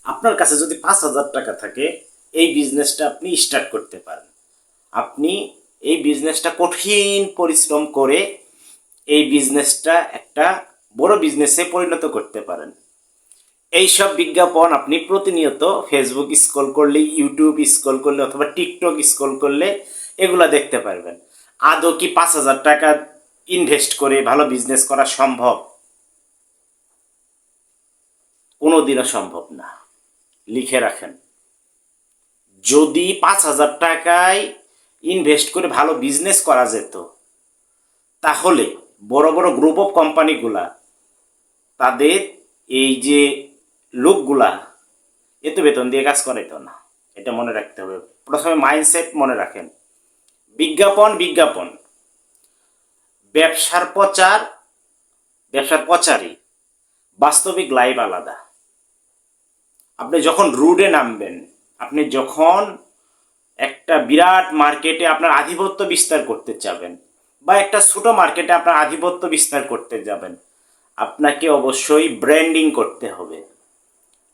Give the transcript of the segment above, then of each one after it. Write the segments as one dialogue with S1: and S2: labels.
S1: আপনার কাছে যদি 5,000 টাকা থাকে, এই বিজনেসটা আপনি স্টার্ট করতে পারেন। আপনি এই বিজনেসটা কঠিন পরিশ্রম করে এই বিজনেসটা একটা বড় বিজনেসে পরিণত করতে পারেন। এই সব বিজ্ঞাপন আপনি প্রতিনিয়ত ফেসবুক স্ক্রল করলে, ইউটিউব স্ক্রল করলে অথবা টিকটক স্ক্রল করলে এগুলা দেখতে পারবেন। আদৌ কি 5,000 টাকা ইনভেস্ট করে ভালো বিজনেস করা সম্ভব? কোনোদিনও সম্ভব না। লিখে রাখেন, যদি 5,000 টাকায় ইনভেস্ট করে ভালো বিজনেস করা যেত, তাহলে বড় বড় গ্রুপ অফ কোম্পানিগুলা তাদের এই যে লোকগুলা এত বেতন দিয়ে কাজ করাইতো না। এটা মনে রাখতে হবে। প্রথমে মাইন্ডসেট মনে রাখেন, বিজ্ঞাপন বিজ্ঞাপন, ব্যবসার প্রচার ব্যবসার প্রচারই, বাস্তবিক লাইভ আলাদা। আপনি যখন রুডে নামবেন, আপনি যখন একটা বিরাট মার্কেটে আপনার আধিপত্য বিস্তার করতে চাবেন বা একটা ছোট মার্কেটে আপনার আধিপত্য বিস্তার করতে যাবেন, আপনাকে অবশ্যই ব্র্যান্ডিং করতে হবে।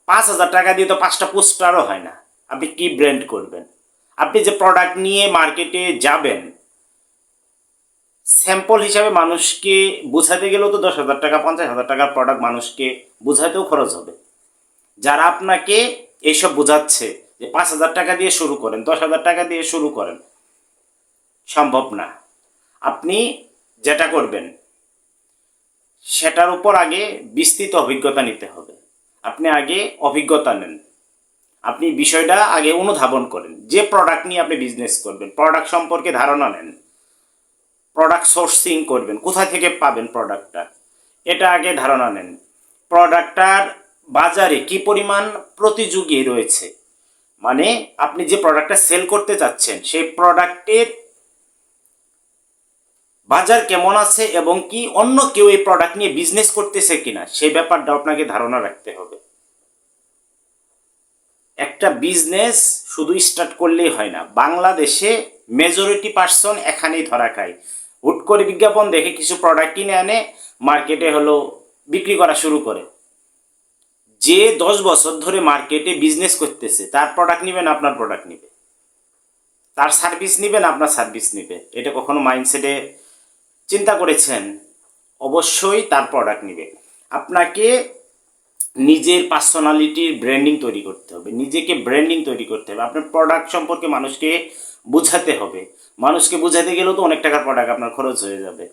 S1: 5,000 টাকা দিয়ে তো 5টা পোস্টারও হয় না। আপনি কি ব্র্যান্ড করবেন? আপনি যে প্রোডাক্ট নিয়ে মার্কেটে যাবেন, স্যাম্পল হিসাবে মানুষকে বোঝাতে গেলেও তো 10,000 টাকা 50,000 টাকার প্রোডাক্ট মানুষকে বোঝাতেও খরচ হবে। যারা আপনাকে এইসব বোঝাচ্ছে যে 5,000 টাকা দিয়ে শুরু করেন, 10,000 টাকা দিয়ে শুরু করেন, সম্ভব না। আপনি যেটা করবেন সেটার উপর আগে বিস্তৃত অভিজ্ঞতা নিতে হবে। আপনি আগে অভিজ্ঞতা নেন, আপনি বিষয়টা আগে অনুধাবন করেন। যে প্রোডাক্ট নিয়ে আপনি বিজনেস করবেন, প্রোডাক্ট সম্পর্কে ধারণা নেন, প্রোডাক্ট সোর্সিং করবেন, কোথা থেকে পাবেন প্রোডাক্টটা, এটা আগে ধারণা নেন। প্রোডাক্টটার বাজারে কি পরিমাণ প্রতিযোগী রয়েছে, মানে আপনি যে প্রোডাক্টটা সেল করতে চাচ্ছেন সেই প্রোডাক্টের বাজার কেমন আছে এবং কি অন্য কেউ এই প্রোডাক্ট নিয়ে বিজনেস করতেছে কিনা সেই ব্যাপারটা আপনাকে ধারণা রাখতে হবে। একটা বিজনেস শুধু স্টার্ট করলেই হয় না। বাংলাদেশে মেজরিটি পার্সন এখানেই ধরা খায়। হুট করে বিজ্ঞাপন দেখে কিছু প্রোডাক্ট কিনে আনে, মার্কেটে হলো বিক্রি করা শুরু করে। যে 10 বছর ধরে মার্কেটে বিজনেস করতেছে, তার প্রোডাক্ট নিবে না আপনার প্রোডাক্ট নিবে, তার সার্ভিস নিবে না আপনার সার্ভিস নিবে? এটা কখনো মাইন্ডসেটে চিন্তা করেছেন? অবশ্যই তার প্রোডাক্ট নিবে। আপনাকে নিজের পার্সোনালিটির ব্র্যান্ডিং তৈরি করতে হবে, নিজেকে ব্র্যান্ডিং তৈরি করতে হবে। আপনার প্রোডাক্ট সম্পর্কে মানুষকে বোঝাতে হবে। মানুষকে বোঝাতে গেলেও তো অনেক টাকার প্রোডাক্ট আপনার খরচ হয়ে যাবে।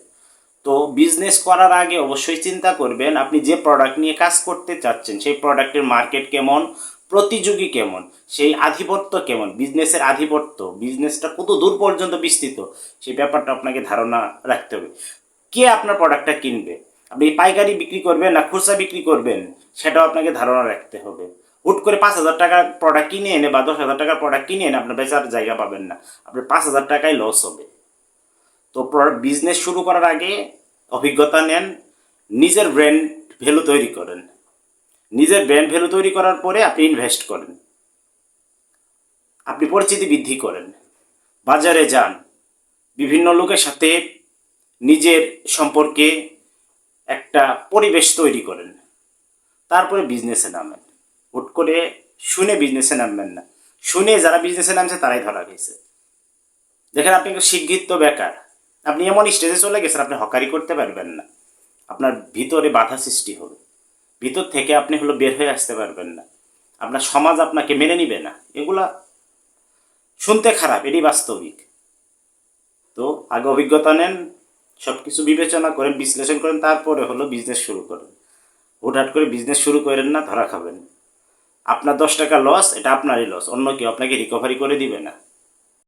S1: তো বিজনেস করার আগে অবশ্যই চিন্তা করবেন আপনি যে প্রোডাক্ট নিয়ে কাজ করতে চাচ্ছেন সেই প্রোডাক্টের মার্কেট কেমন, প্রতিযোগী কেমন, সেই আধিপত্য কেমন, বিজনেসের আধিপত্য, বিজনেসটা কত দূর পর্যন্ত বিস্তৃত, সেই ব্যাপারটা আপনাকে ধারণা রাখতে হবে। কে আপনার প্রোডাক্টটা কিনবে, আপনি পাইকারি বিক্রি করবেন না খুচরা বিক্রি করবেন, সেটাও আপনাকে ধারণা রাখতে হবে। হুট করে 5,000 টাকার প্রোডাক্ট কিনে এনে বা 10,000 টাকার প্রোডাক্ট কিনে এনে আপনার বেচার জায়গা পাবেন না, আপনার 5,000 টাকাই লস হবে। তো বিজনেস শুরু করার আগে অভিজ্ঞতা নেন, নিজের ব্র্যান্ড ভ্যালু তৈরি করেন। নিজের ব্র্যান্ড ভ্যালু তৈরি করার পরে আপনি ইনভেস্ট করেন, আপনি পরিচিতি বৃদ্ধি করেন, বাজারে যান, বিভিন্ন লোকের সাথে নিজের সম্পর্কে একটা পরিবেশ তৈরি করেন, তারপরে বিজনেসে নামেন। হুট করে শুনে বিজনেসে নামবেন না। শুনে যারা বিজনেসে নামছে তারাই ধরা গেছে। দেখেন, আপনি শিক্ষিত বেকার, আপনি এমন স্টেজে চলে গেছেন আপনি হকারি করতে পারবেন না, আপনার ভিতরে বাধা সৃষ্টি হবে, ভিতর থেকে আপনি হলো বের হয়ে আসতে পারবেন না, আপনার সমাজ আপনাকে মেনে নিবে না। এগুলা শুনতে খারাপ, এটি বাস্তবিক। তো আগে অভিজ্ঞতা নেন, সব কিছু বিবেচনা করেন, বিশ্লেষণ করেন, তারপরে হলো বিজনেস শুরু করেন। হুটহাট করে বিজনেস শুরু করেন না, ধরা খাবেন। আপনার 10 টাকা লস, এটা আপনারই লস, অন্য কেউ আপনাকে রিকভারি করে দিবে না।